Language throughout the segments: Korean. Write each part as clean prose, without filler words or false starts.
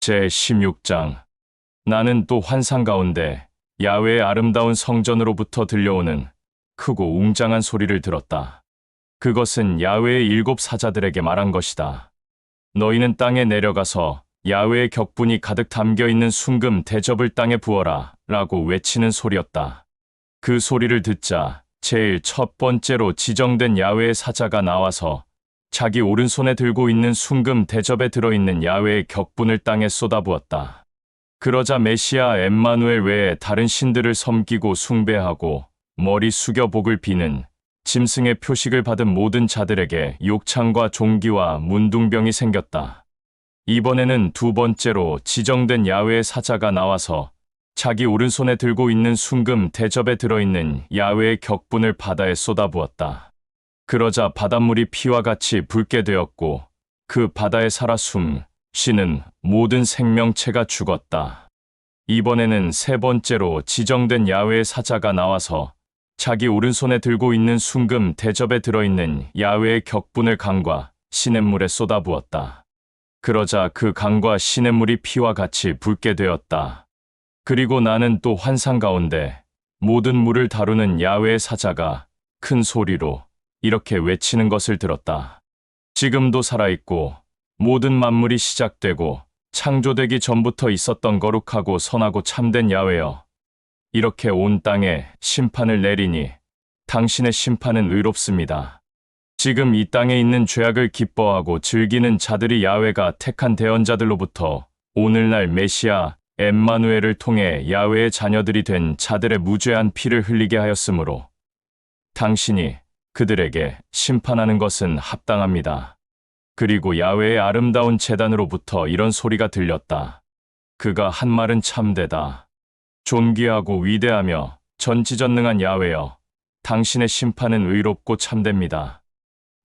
제16장. 나는 또 환상 가운데 야훼의 아름다운 성전으로부터 들려오는 크고 웅장한 소리를 들었다. 그것은 야훼의 7 사자들에게 말한 것이다. 너희는 땅에 내려가서 야훼의 격분이 가득 담겨 있는 순금 대접을 땅에 부어라 라고 외치는 소리였다. 그 소리를 듣자 제일 첫 번째로 지정된 야훼의 사자가 나와서 자기 오른손에 들고 있는 순금 대접에 들어있는 야훼의 격분을 땅에 쏟아부었다. 그러자 메시아 엠마누엘 외에 다른 신들을 섬기고 숭배하고 머리 숙여 복을 비는 짐승의 표식을 받은 모든 자들에게 욕창과 종기와 문둥병이 생겼다. 이번에는 두 번째로 지정된 야훼의 사자가 나와서 자기 오른손에 들고 있는 순금 대접에 들어있는 야훼의 격분을 바다에 쏟아부었다. 그러자 바닷물이 피와 같이 붉게 되었고 그 바다에 살아 쉬는 모든 생명체가 죽었다. 이번에는 세 번째로 지정된 야훼의 사자가 나와서 자기 오른손에 들고 있는 순금 대접에 들어있는 야훼의 격분을 강과 시냇물에 쏟아부었다. 그러자 그 강과 시냇물이 피와 같이 붉게 되었다. 그리고 나는 또 환상 가운데 모든 물을 다루는 야훼의 사자가 큰 소리로 이렇게 외치는 것을 들었다. 지금도 살아있고 모든 만물이 시작되고 창조되기 전부터 있었던 거룩하고 선하고 참된 야훼여, 이렇게 온 땅에 심판을 내리니 당신의 심판은 의롭습니다. 지금 이 땅에 있는 죄악을 기뻐하고 즐기는 자들이 야훼가 택한 대언자들로부터 오늘날 메시아 엠마누엘을 통해 야훼의 자녀들이 된 자들의 무죄한 피를 흘리게 하였으므로 당신이 그들에게 심판하는 것은 합당합니다. 그리고 야훼의 아름다운 제단으로부터 이런 소리가 들렸다. 그가 한 말은 참되다. 존귀하고 위대하며 전지전능한 야훼여, 당신의 심판은 의롭고 참됩니다.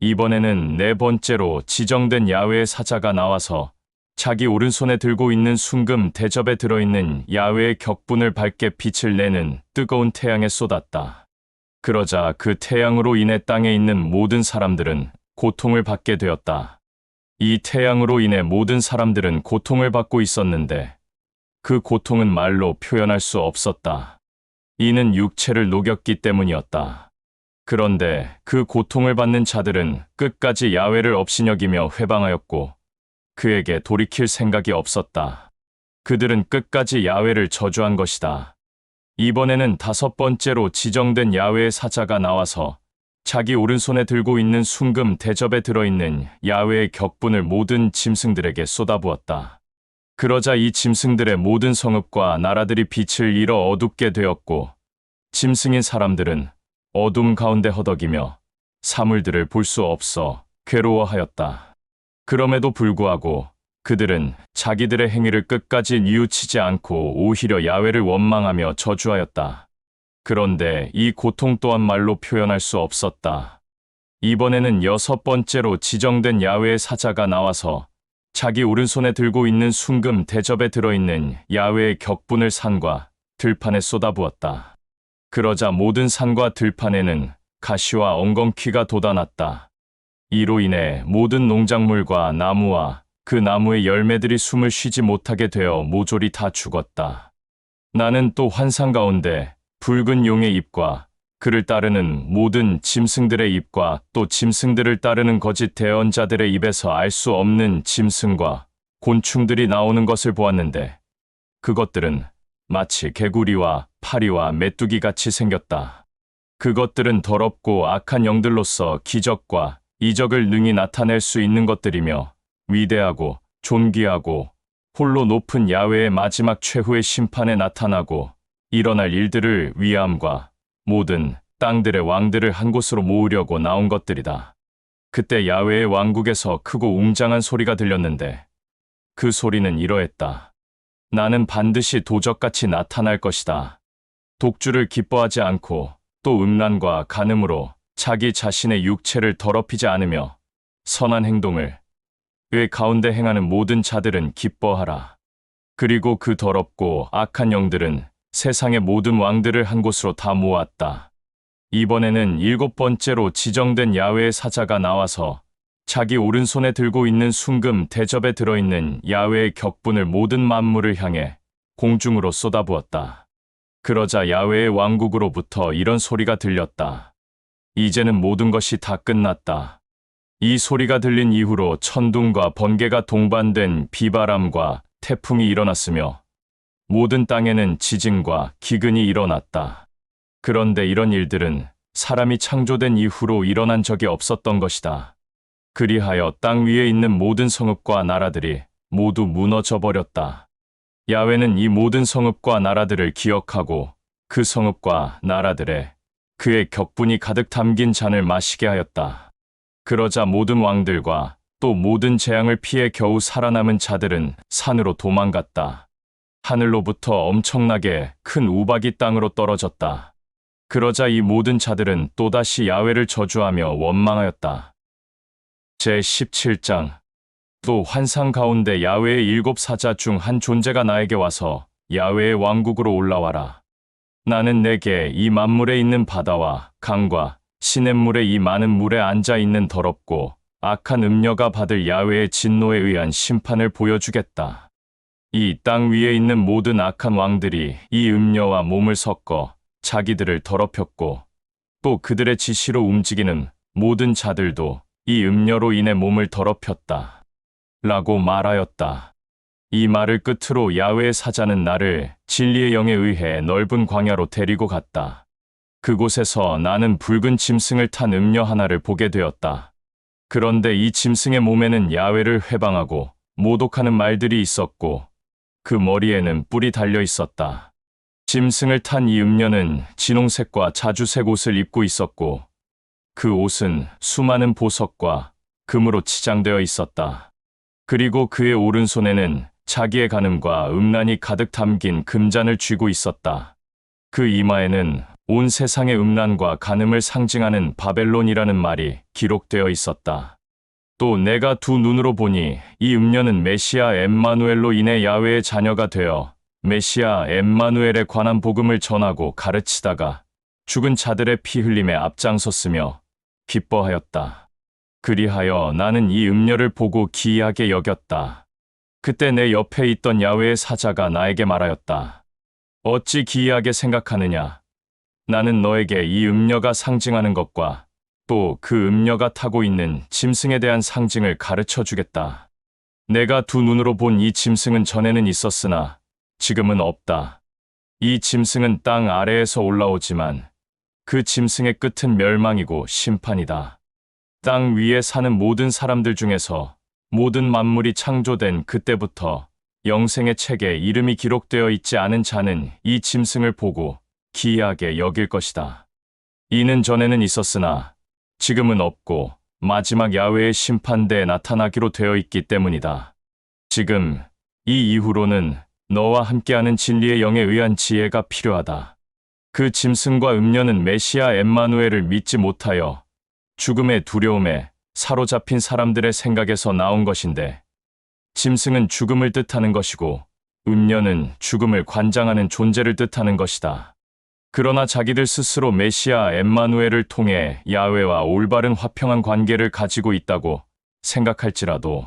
이번에는 네 번째로 지정된 야훼의 사자가 나와서 자기 오른손에 들고 있는 순금 대접에 들어있는 야훼의 격분을 밝게 빛을 내는 뜨거운 태양에 쏟았다. 그러자 그 태양으로 인해 땅에 있는 모든 사람들은 고통을 받게 되었다. 이 태양으로 인해 모든 사람들은 고통을 받고 있었는데 그 고통은 말로 표현할 수 없었다. 이는 육체를 녹였기 때문이었다. 그런데 그 고통을 받는 자들은 끝까지 야훼를 업신여기며 회방하였고 그에게 돌이킬 생각이 없었다. 그들은 끝까지 야훼를 저주한 것이다. 이번에는 다섯 번째로 지정된 야훼의 사자가 나와서 자기 오른손에 들고 있는 순금 대접에 들어있는 야훼의 격분을 모든 짐승들에게 쏟아부었다. 그러자 이 짐승들의 모든 성읍과 나라들이 빛을 잃어 어둡게 되었고 짐승인 사람들은 어둠 가운데 허덕이며 사물들을 볼 수 없어 괴로워하였다. 그럼에도 불구하고 그들은 자기들의 행위를 끝까지 뉘우치지 않고 오히려 야훼를 원망하며 저주하였다. 그런데 이 고통 또한 말로 표현할 수 없었다. 이번에는 여섯 번째로 지정된 야훼의 사자가 나와서 자기 오른손에 들고 있는 순금 대접에 들어있는 야훼의 격분을 산과 들판에 쏟아부었다. 그러자 모든 산과 들판에는 가시와 엉겅퀴가 돋아났다. 이로 인해 모든 농작물과 나무와 그 나무의 열매들이 숨을 쉬지 못하게 되어 모조리 다 죽었다. 나는 또 환상 가운데 붉은 용의 입과 그를 따르는 모든 짐승들의 입과 또 짐승들을 따르는 거짓 대언자들의 입에서 알 수 없는 짐승과 곤충들이 나오는 것을 보았는데 그것들은 마치 개구리와 파리와 메뚜기 같이 생겼다. 그것들은 더럽고 악한 영들로서 기적과 이적을 능히 나타낼 수 있는 것들이며 위대하고 존귀하고 홀로 높은 야훼의 마지막 최후의 심판에 나타나고 일어날 일들을 위함과 모든 땅들의 왕들을 한 곳으로 모으려고 나온 것들이다. 그때 야훼의 왕국에서 크고 웅장한 소리가 들렸는데 그 소리는 이러했다. 나는 반드시 도적같이 나타날 것이다. 독주를 기뻐하지 않고 또 음란과 간음으로 자기 자신의 육체를 더럽히지 않으며 선한 행동을 의 가운데 행하는 모든 자들은 기뻐하라. 그리고 그 더럽고 악한 영들은 세상의 모든 왕들을 한 곳으로 다 모았다. 이번에는 일곱 번째로 지정된 야훼의 사자가 나와서 자기 오른손에 들고 있는 순금 대접에 들어있는 야훼의 격분을 모든 만물을 향해 공중으로 쏟아부었다. 그러자 야훼의 왕국으로부터 이런 소리가 들렸다. 이제는 모든 것이 다 끝났다. 이 소리가 들린 이후로 천둥과 번개가 동반된 비바람과 태풍이 일어났으며 모든 땅에는 지진과 기근이 일어났다. 그런데 이런 일들은 사람이 창조된 이후로 일어난 적이 없었던 것이다. 그리하여 땅 위에 있는 모든 성읍과 나라들이 모두 무너져 버렸다. 야훼는 이 모든 성읍과 나라들을 기억하고 그 성읍과 나라들에 그의 격분이 가득 담긴 잔을 마시게 하였다. 그러자 모든 왕들과 또 모든 재앙을 피해 겨우 살아남은 자들은 산으로 도망갔다. 하늘로부터 엄청나게 큰 우박이 땅으로 떨어졌다. 그러자 이 모든 자들은 또다시 야훼를 저주하며 원망하였다. 제17장. 또 환상 가운데 야훼의 7 사자 중 한 존재가 나에게 와서 야훼의 왕국으로 올라와라. 나는 내게 이 만물에 있는 바다와 강과 시냇물의 이 많은 물에 앉아 있는 더럽고 악한 음녀가 받을 야훼의 진노에 의한 심판을 보여주겠다. 이 땅 위에 있는 모든 악한 왕들이 이 음녀와 몸을 섞어 자기들을 더럽혔고 또 그들의 지시로 움직이는 모든 자들도 이 음녀로 인해 몸을 더럽혔다. 라고 말하였다. 이 말을 끝으로 야훼의 사자는 나를 진리의 영에 의해 넓은 광야로 데리고 갔다. 그곳에서 나는 붉은 짐승을 탄 음녀 하나를 보게 되었다. 그런데 이 짐승의 몸에는 야훼를 회방하고 모독하는 말들이 있었고 그 머리에는 뿔이 달려 있었다. 짐승을 탄 이 음녀는 진홍색과 자주색 옷을 입고 있었고 그 옷은 수많은 보석과 금으로 치장되어 있었다. 그리고 그의 오른손에는 자기의 간음과 음란이 가득 담긴 금잔을 쥐고 있었다. 그 이마에는 온 세상의 음란과 간음을 상징하는 바벨론이라는 말이 기록되어 있었다. 또 내가 두 눈으로 보니 이 음녀는 메시아 엠마누엘로 인해 야훼의 자녀가 되어 메시아 엠마누엘에 관한 복음을 전하고 가르치다가 죽은 자들의 피 흘림에 앞장섰으며 기뻐하였다. 그리하여 나는 이 음녀를 보고 기이하게 여겼다. 그때 내 옆에 있던 야훼의 사자가 나에게 말하였다. 어찌 기이하게 생각하느냐? 나는 너에게 이 음녀가 상징하는 것과 또 그 음녀가 타고 있는 짐승에 대한 상징을 가르쳐 주겠다. 내가 두 눈으로 본 이 짐승은 전에는 있었으나 지금은 없다. 이 짐승은 땅 아래에서 올라오지만 그 짐승의 끝은 멸망이고 심판이다. 땅 위에 사는 모든 사람들 중에서 모든 만물이 창조된 그때부터 영생의 책에 이름이 기록되어 있지 않은 자는 이 짐승을 보고 기이하게 여길 것이다. 이는 전에는 있었으나 지금은 없고 마지막 야훼의 심판대에 나타나기로 되어 있기 때문이다. 지금 이 이후로는 너와 함께하는 진리의 영에 의한 지혜가 필요하다. 그 짐승과 음녀는 메시아 엠마누엘을 믿지 못하여 죽음의 두려움에 사로잡힌 사람들의 생각에서 나온 것인데 짐승은 죽음을 뜻하는 것이고 음녀는 죽음을 관장하는 존재를 뜻하는 것이다. 그러나 자기들 스스로 메시아 엠마누엘을 통해 야훼와 올바른 화평한 관계를 가지고 있다고 생각할지라도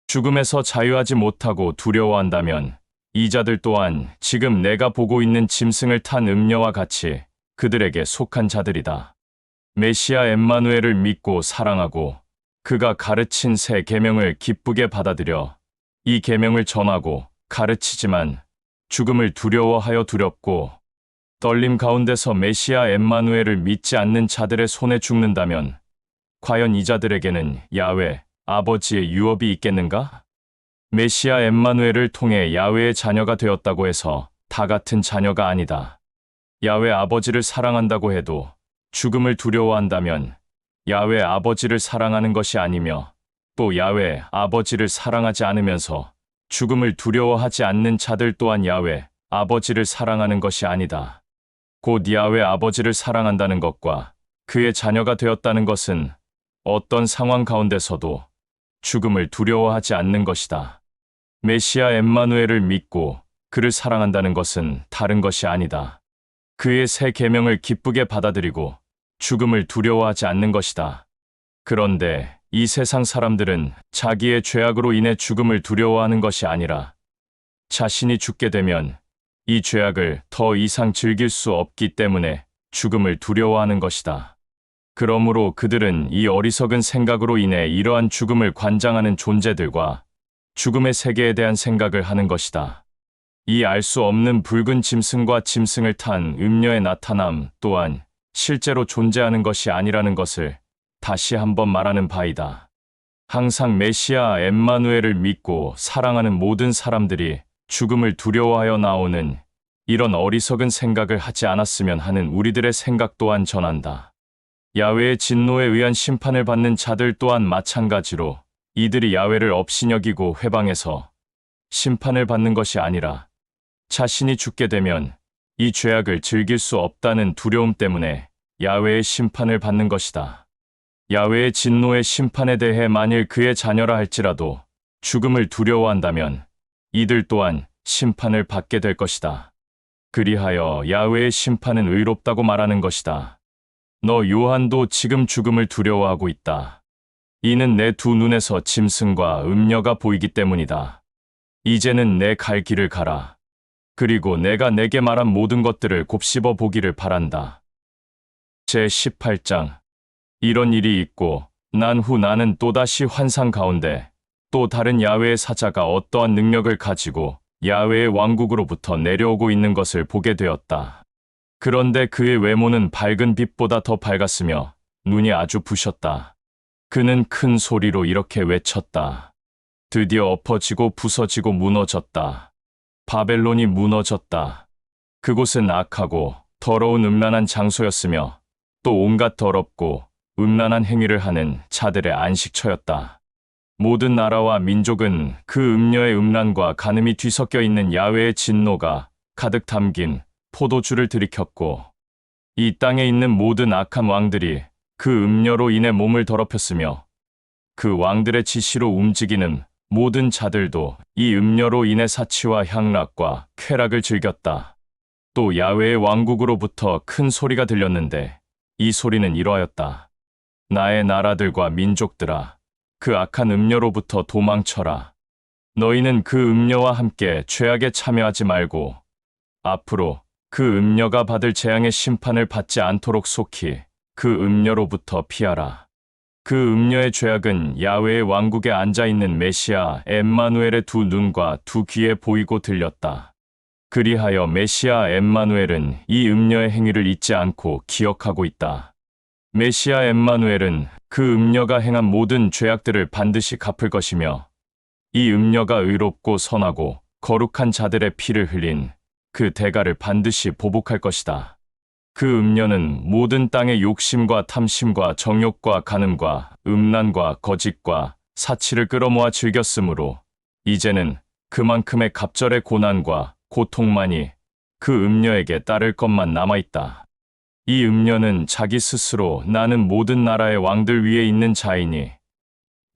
죽음에서 자유하지 못하고 두려워한다면 이 자들 또한 지금 내가 보고 있는 짐승을 탄 음녀와 같이 그들에게 속한 자들이다. 메시아 엠마누엘을 믿고 사랑하고 그가 가르친 새 계명을 기쁘게 받아들여 이 계명을 전하고 가르치지만 죽음을 두려워하여 두렵고 떨림 가운데서 메시아 엠마누엘을 믿지 않는 자들의 손에 죽는다면 과연 이 자들에게는 야훼 아버지의 유업이 있겠는가? 메시아 엠마누엘을 통해 야훼의 자녀가 되었다고 해서 다 같은 자녀가 아니다. 야훼 아버지를 사랑한다고 해도 죽음을 두려워한다면 야훼 아버지를 사랑하는 것이 아니며 또 야훼 아버지를 사랑하지 않으면서 죽음을 두려워하지 않는 자들 또한 야훼 아버지를 사랑하는 것이 아니다. 곧 야훼 아버지를 사랑한다는 것과 그의 자녀가 되었다는 것은 어떤 상황 가운데서도 죽음을 두려워하지 않는 것이다. 메시아 엠마누엘을 믿고 그를 사랑한다는 것은 다른 것이 아니다. 그의 새 계명을 기쁘게 받아들이고 죽음을 두려워하지 않는 것이다. 그런데 이 세상 사람들은 자기의 죄악으로 인해 죽음을 두려워하는 것이 아니라 자신이 죽게 되면 이 죄악을 더 이상 즐길 수 없기 때문에 죽음을 두려워하는 것이다. 그러므로 그들은 이 어리석은 생각으로 인해 이러한 죽음을 관장하는 존재들과 죽음의 세계에 대한 생각을 하는 것이다. 이 알 수 없는 붉은 짐승과 짐승을 탄 음녀의 나타남 또한 실제로 존재하는 것이 아니라는 것을 다시 한번 말하는 바이다. 항상 메시아 엠마누엘을 믿고 사랑하는 모든 사람들이 죽음을 두려워하여 나오는 이런 어리석은 생각을 하지 않았으면 하는 우리들의 생각 또한 전한다. 야훼의 진노에 의한 심판을 받는 자들 또한 마찬가지로 이들이 야훼를 업신여기고 회방해서 심판을 받는 것이 아니라 자신이 죽게 되면 이 죄악을 즐길 수 없다는 두려움 때문에 야훼의 심판을 받는 것이다. 야훼의 진노의 심판에 대해 만일 그의 자녀라 할지라도 죽음을 두려워한다면 이들 또한 심판을 받게 될 것이다. 그리하여 야훼의 심판은 의롭다고 말하는 것이다. 너 요한도 지금 죽음을 두려워하고 있다. 이는 내 두 눈에서 짐승과 음녀가 보이기 때문이다. 이제는 내 갈 길을 가라. 그리고 내가 내게 말한 모든 것들을 곱씹어 보기를 바란다. 제18장 이런 일이 있고 난 후 나는 또다시 환상 가운데 또 다른 야훼의 사자가 어떠한 능력을 가지고 야훼의 왕국으로부터 내려오고 있는 것을 보게 되었다. 그런데 그의 외모는 밝은 빛보다 더 밝았으며 눈이 아주 부셨다. 그는 큰 소리로 이렇게 외쳤다. 드디어 엎어지고 부서지고 무너졌다. 바벨론이 무너졌다. 그곳은 악하고 더러운 음란한 장소였으며 또 온갖 더럽고 음란한 행위를 하는 자들의 안식처였다. 모든 나라와 민족은 그 음녀의 음란과 간음이 뒤섞여 있는 야훼의 진노가 가득 담긴 포도주를 들이켰고 이 땅에 있는 모든 악한 왕들이 그 음녀로 인해 몸을 더럽혔으며 그 왕들의 지시로 움직이는 모든 자들도 이 음녀로 인해 사치와 향락과 쾌락을 즐겼다. 또 야훼의 왕국으로부터 큰 소리가 들렸는데 이 소리는 이러하였다. 나의 나라들과 민족들아, 그 악한 음녀로부터 도망쳐라. 너희는 그 음녀와 함께 죄악에 참여하지 말고 앞으로 그 음녀가 받을 재앙의 심판을 받지 않도록 속히 그 음녀로부터 피하라. 그 음녀의 죄악은 야훼의 왕국에 앉아있는 메시아 엠마누엘의 두 눈과 두 귀에 보이고 들렸다. 그리하여 메시아 엠마누엘은 이 음녀의 행위를 잊지 않고 기억하고 있다. 메시아 엠마누엘은 그 음녀가 행한 모든 죄악들을 반드시 갚을 것이며 이 음녀가 의롭고 선하고 거룩한 자들의 피를 흘린 그 대가를 반드시 보복할 것이다. 그 음녀는 모든 땅의 욕심과 탐심과 정욕과 간음과 음란과 거짓과 사치를 끌어모아 즐겼으므로 이제는 그만큼의 갑절의 고난과 고통만이 그 음녀에게 따를 것만 남아있다. 이 음녀는 자기 스스로 나는 모든 나라의 왕들 위에 있는 자이니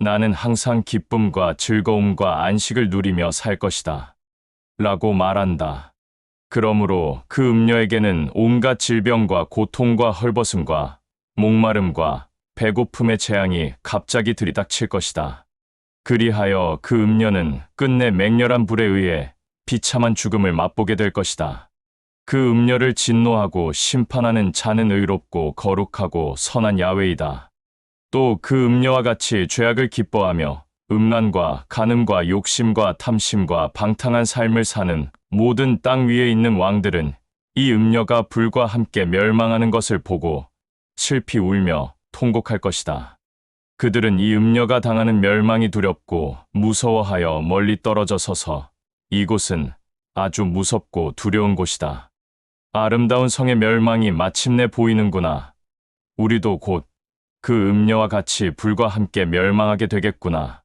나는 항상 기쁨과 즐거움과 안식을 누리며 살 것이다. 라고 말한다. 그러므로 그 음녀에게는 온갖 질병과 고통과 헐벗음과 목마름과 배고픔의 재앙이 갑자기 들이닥칠 것이다. 그리하여 그 음녀는 끝내 맹렬한 불에 의해 비참한 죽음을 맛보게 될 것이다. 그 음녀를 진노하고 심판하는 자는 의롭고 거룩하고 선한 야훼이다. 또 그 음녀와 같이 죄악을 기뻐하며 음란과 간음과 욕심과 탐심과 방탕한 삶을 사는 모든 땅 위에 있는 왕들은 이 음녀가 불과 함께 멸망하는 것을 보고 슬피 울며 통곡할 것이다. 그들은 이 음녀가 당하는 멸망이 두렵고 무서워하여 멀리 떨어져 서서 이곳은 아주 무섭고 두려운 곳이다. 아름다운 성의 멸망이 마침내 보이는구나. 우리도 곧 그 음녀와 같이 불과 함께 멸망하게 되겠구나.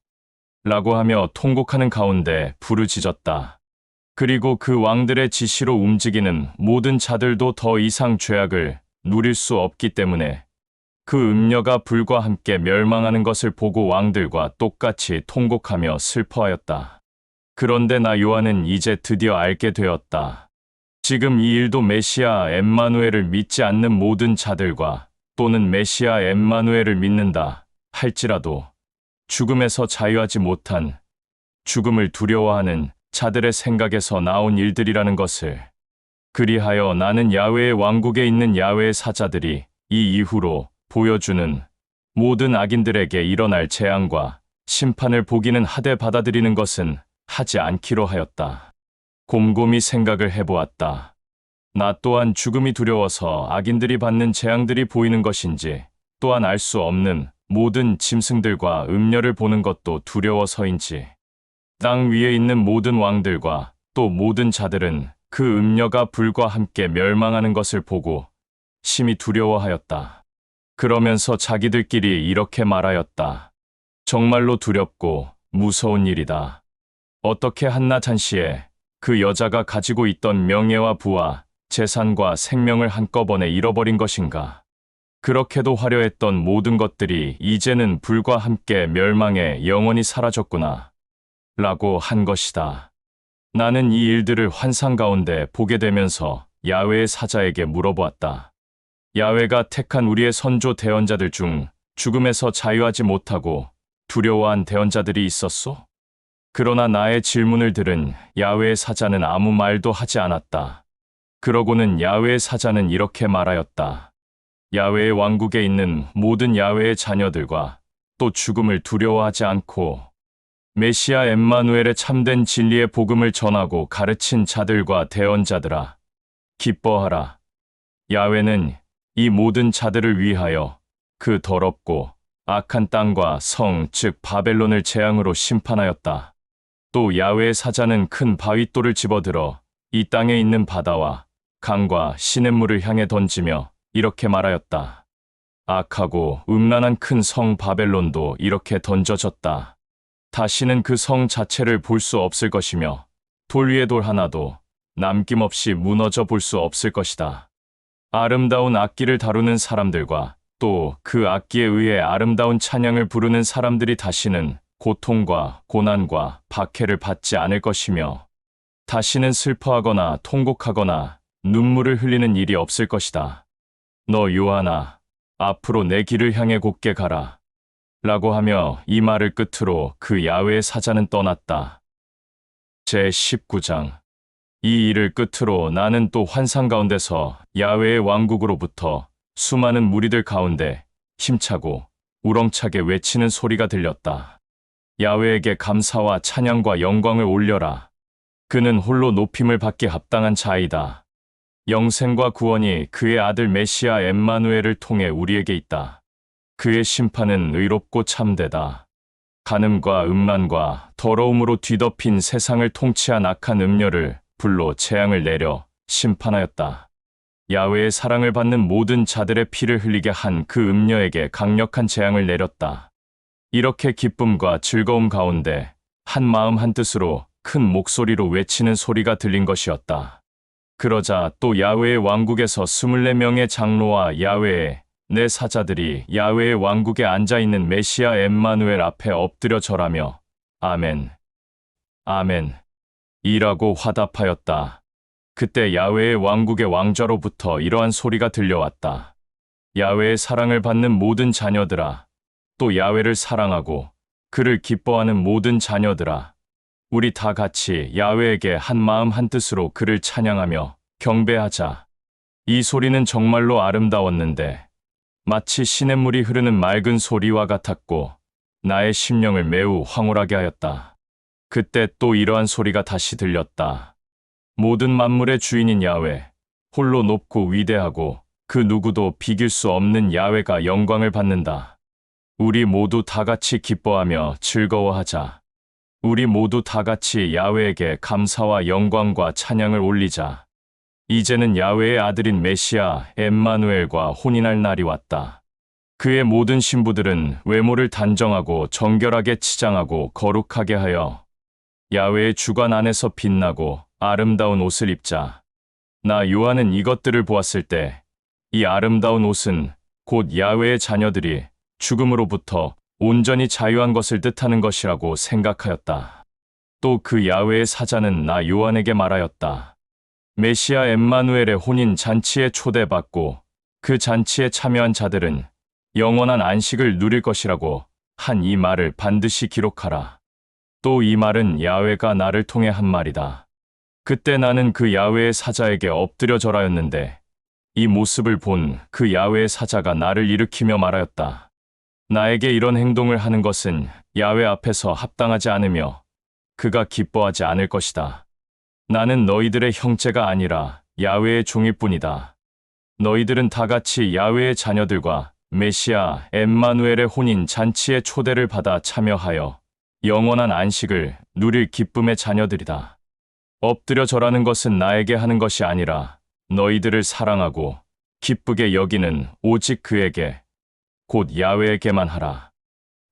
라고 하며 통곡하는 가운데 부르짖었다. 그리고 그 왕들의 지시로 움직이는 모든 자들도 더 이상 죄악을 누릴 수 없기 때문에 그 음녀가 불과 함께 멸망하는 것을 보고 왕들과 똑같이 통곡하며 슬퍼하였다. 그런데 나 요한은 이제 드디어 알게 되었다. 지금 이 일도 메시아 엠마누엘을 믿지 않는 모든 자들과 또는 메시아 엠마누엘을 믿는다 할지라도 죽음에서 자유하지 못한, 죽음을 두려워하는 자들의 생각에서 나온 일들이라는 것을. 그리하여 나는 야훼의 왕국에 있는 야훼의 사자들이 이 이후로 보여주는 모든 악인들에게 일어날 재앙과 심판을 보기는 하되 받아들이는 것은 하지 않기로 하였다. 곰곰이 생각을 해보았다. 나 또한 죽음이 두려워서 악인들이 받는 재앙들이 보이는 것인지, 또한 알 수 없는 모든 짐승들과 음녀를 보는 것도 두려워서인지, 땅 위에 있는 모든 왕들과 또 모든 자들은 그 음녀가 불과 함께 멸망하는 것을 보고 심히 두려워하였다. 그러면서 자기들끼리 이렇게 말하였다. 정말로 두렵고 무서운 일이다. 어떻게 한낮 한시에 그 여자가 가지고 있던 명예와 부와 재산과 생명을 한꺼번에 잃어버린 것인가? 그렇게도 화려했던 모든 것들이 이제는 불과 함께 멸망해 영원히 사라졌구나. 라고 한 것이다. 나는 이 일들을 환상 가운데 보게 되면서 야훼의 사자에게 물어보았다. 야훼가 택한 우리의 선조 대언자들 중 죽음에서 자유하지 못하고 두려워한 대언자들이 있었소? 그러나 나의 질문을 들은 야훼의 사자는 아무 말도 하지 않았다. 그러고는 야훼의 사자는 이렇게 말하였다. 야훼의 왕국에 있는 모든 야훼의 자녀들과 또 죽음을 두려워하지 않고 메시아 엠마누엘의 참된 진리의 복음을 전하고 가르친 자들과 대언자들아, 기뻐하라. 야훼는 이 모든 자들을 위하여 그 더럽고 악한 땅과 성, 즉 바벨론을 재앙으로 심판하였다. 또 야훼의 사자는 큰 바윗돌을 집어들어 이 땅에 있는 바다와 강과 시냇물을 향해 던지며 이렇게 말하였다. 악하고 음란한 큰 성 바벨론도 이렇게 던져졌다. 다시는 그 성 자체를 볼 수 없을 것이며 돌 위에 돌 하나도 남김없이 무너져 볼 수 없을 것이다. 아름다운 악기를 다루는 사람들과 또 그 악기에 의해 아름다운 찬양을 부르는 사람들이 다시는 고통과 고난과 박해를 받지 않을 것이며 다시는 슬퍼하거나 통곡하거나 눈물을 흘리는 일이 없을 것이다. 너 요한아, 앞으로 내 길을 향해 곧게 가라. 라고 하며 이 말을 끝으로 그 야훼의 사자는 떠났다. 제19장. 이 일을 끝으로 나는 또 환상 가운데서 야훼의 왕국으로부터 수많은 무리들 가운데 힘차고 우렁차게 외치는 소리가 들렸다. 야훼에게 감사와 찬양과 영광을 올려라. 그는 홀로 높임을 받기 합당한 자이다. 영생과 구원이 그의 아들 메시아 엠마누엘을 통해 우리에게 있다. 그의 심판은 의롭고 참되다. 간음과 음란과 더러움으로 뒤덮인 세상을 통치한 악한 음녀를 불로 재앙을 내려 심판하였다. 야훼의 사랑을 받는 모든 자들의 피를 흘리게 한 그 음녀에게 강력한 재앙을 내렸다. 이렇게 기쁨과 즐거움 가운데 한 마음 한 뜻으로 큰 목소리로 외치는 소리가 들린 것이었다. 그러자 또 야훼의 왕국에서 24명의 장로와 야훼의 내 사자들이 야훼의 왕국에 앉아있는 메시아 엠마누엘 앞에 엎드려 절하며 아멘, 아멘 이라고 화답하였다. 그때 야훼의 왕국의 왕좌로부터 이러한 소리가 들려왔다. 야훼의 사랑을 받는 모든 자녀들아, 또 야훼를 사랑하고 그를 기뻐하는 모든 자녀들아, 우리 다 같이 야훼에게 한 마음 한 뜻으로 그를 찬양하며 경배하자. 이 소리는 정말로 아름다웠는데 마치 시냇물이 흐르는 맑은 소리와 같았고 나의 심령을 매우 황홀하게 하였다. 그때 또 이러한 소리가 다시 들렸다. 모든 만물의 주인인 야훼, 홀로 높고 위대하고 그 누구도 비길 수 없는 야훼가 영광을 받는다. 우리 모두 다 같이 기뻐하며 즐거워하자. 우리 모두 다 같이 야훼에게 감사와 영광과 찬양을 올리자. 이제는 야훼의 아들인 메시아 엠마누엘과 혼인할 날이 왔다. 그의 모든 신부들은 외모를 단정하고 정결하게 치장하고 거룩하게 하여 야훼의 주관 안에서 빛나고 아름다운 옷을 입자. 나 요한은 이것들을 보았을 때 이 아름다운 옷은 곧 야훼의 자녀들이 죽음으로부터 온전히 자유한 것을 뜻하는 것이라고 생각하였다. 또 그 야훼의 사자는 나 요한에게 말하였다. 메시아 엠마누엘의 혼인 잔치에 초대받고 그 잔치에 참여한 자들은 영원한 안식을 누릴 것이라고 한 이 말을 반드시 기록하라. 또 이 말은 야훼가 나를 통해 한 말이다. 그때 나는 그 야훼의 사자에게 엎드려 절하였는데 이 모습을 본 그 야훼의 사자가 나를 일으키며 말하였다. 나에게 이런 행동을 하는 것은 야훼 앞에서 합당하지 않으며 그가 기뻐하지 않을 것이다. 나는 너희들의 형제가 아니라 야훼의 종일 뿐이다. 너희들은 다 같이 야훼의 자녀들과 메시아 엠마누엘의 혼인 잔치의 초대를 받아 참여하여 영원한 안식을 누릴 기쁨의 자녀들이다. 엎드려 절하는 것은 나에게 하는 것이 아니라 너희들을 사랑하고 기쁘게 여기는 오직 그에게 곧 야훼에게만 하라.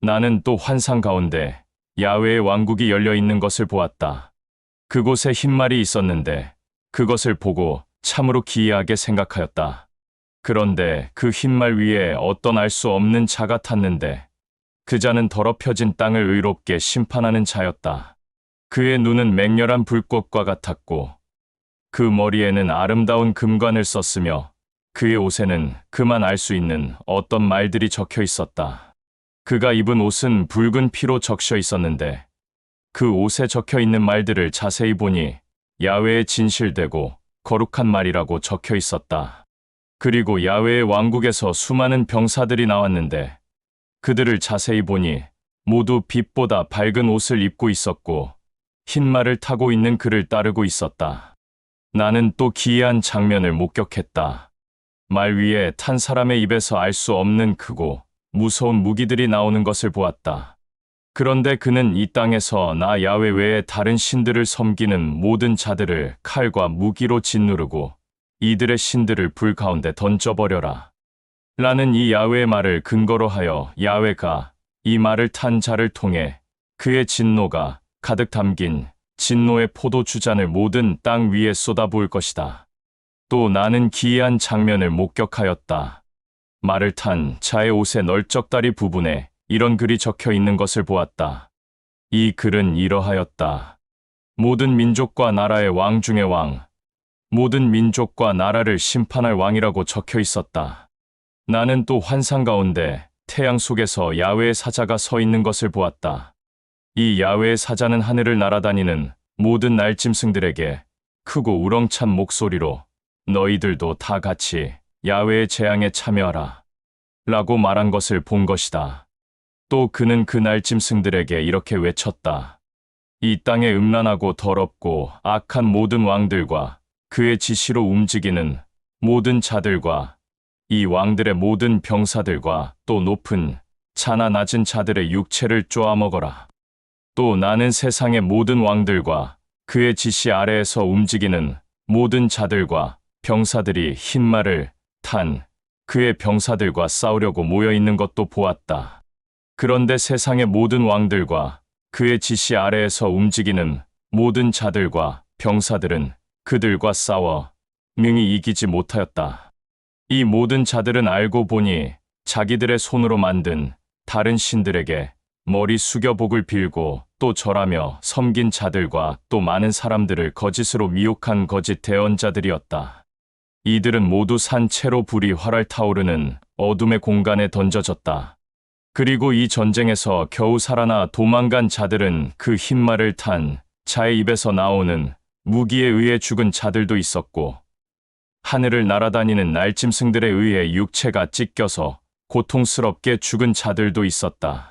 나는 또 환상 가운데 야훼의 왕국이 열려 있는 것을 보았다. 그곳에 흰말이 있었는데 그것을 보고 참으로 기이하게 생각하였다. 그런데 그 흰말 위에 어떤 알 수 없는 자가 탔는데 그 자는 더럽혀진 땅을 의롭게 심판하는 자였다. 그의 눈은 맹렬한 불꽃과 같았고 그 머리에는 아름다운 금관을 썼으며 그의 옷에는 그만 알 수 있는 어떤 말들이 적혀 있었다. 그가 입은 옷은 붉은 피로 적셔 있었는데 그 옷에 적혀 있는 말들을 자세히 보니 야훼의 진실되고 거룩한 말이라고 적혀 있었다. 그리고 야훼의 왕국에서 수많은 병사들이 나왔는데 그들을 자세히 보니 모두 빛보다 밝은 옷을 입고 있었고 흰 말을 타고 있는 그를 따르고 있었다. 나는 또 기이한 장면을 목격했다. 말 위에 탄 사람의 입에서 알 수 없는 크고 무서운 무기들이 나오는 것을 보았다. 그런데 그는 이 땅에서 나 야훼 외에 다른 신들을 섬기는 모든 자들을 칼과 무기로 짓누르고 이들의 신들을 불 가운데 던져버려라. 라는 이 야훼의 말을 근거로 하여 야훼가 이 말을 탄 자를 통해 그의 진노가 가득 담긴 진노의 포도주잔을 모든 땅 위에 쏟아부을 것이다. 또 나는 기이한 장면을 목격하였다. 말을 탄 자의 옷의 널쩍다리 부분에 이런 글이 적혀 있는 것을 보았다. 이 글은 이러하였다. 모든 민족과 나라의 왕 중의 왕, 모든 민족과 나라를 심판할 왕이라고 적혀 있었다. 나는 또 환상 가운데 태양 속에서 야훼의 사자가 서 있는 것을 보았다. 이 야훼의 사자는 하늘을 날아다니는 모든 날짐승들에게 크고 우렁찬 목소리로 너희들도 다 같이 야훼의 재앙에 참여하라 라고 말한 것을 본 것이다. 또 그는 그 날짐승들에게 이렇게 외쳤다. 이 땅의 음란하고 더럽고 악한 모든 왕들과 그의 지시로 움직이는 모든 자들과 이 왕들의 모든 병사들과 또 높은 자나 낮은 자들의 육체를 쪼아먹어라. 또 나는 세상의 모든 왕들과 그의 지시 아래에서 움직이는 모든 자들과 병사들이 흰 말을 탄 그의 병사들과 싸우려고 모여 있는 것도 보았다. 그런데 세상의 모든 왕들과 그의 지시 아래에서 움직이는 모든 자들과 병사들은 그들과 싸워 능히 이기지 못하였다. 이 모든 자들은 알고 보니 자기들의 손으로 만든 다른 신들에게 머리 숙여 복을 빌고 또 절하며 섬긴 자들과 또 많은 사람들을 거짓으로 미혹한 거짓 대언자들이었다. 이들은 모두 산 채로 불이 활활 타오르는 어둠의 공간에 던져졌다. 그리고 이 전쟁에서 겨우 살아나 도망간 자들은 그 흰 말을 탄 자의 입에서 나오는 무기에 의해 죽은 자들도 있었고 하늘을 날아다니는 날짐승들에 의해 육체가 찢겨서 고통스럽게 죽은 자들도 있었다.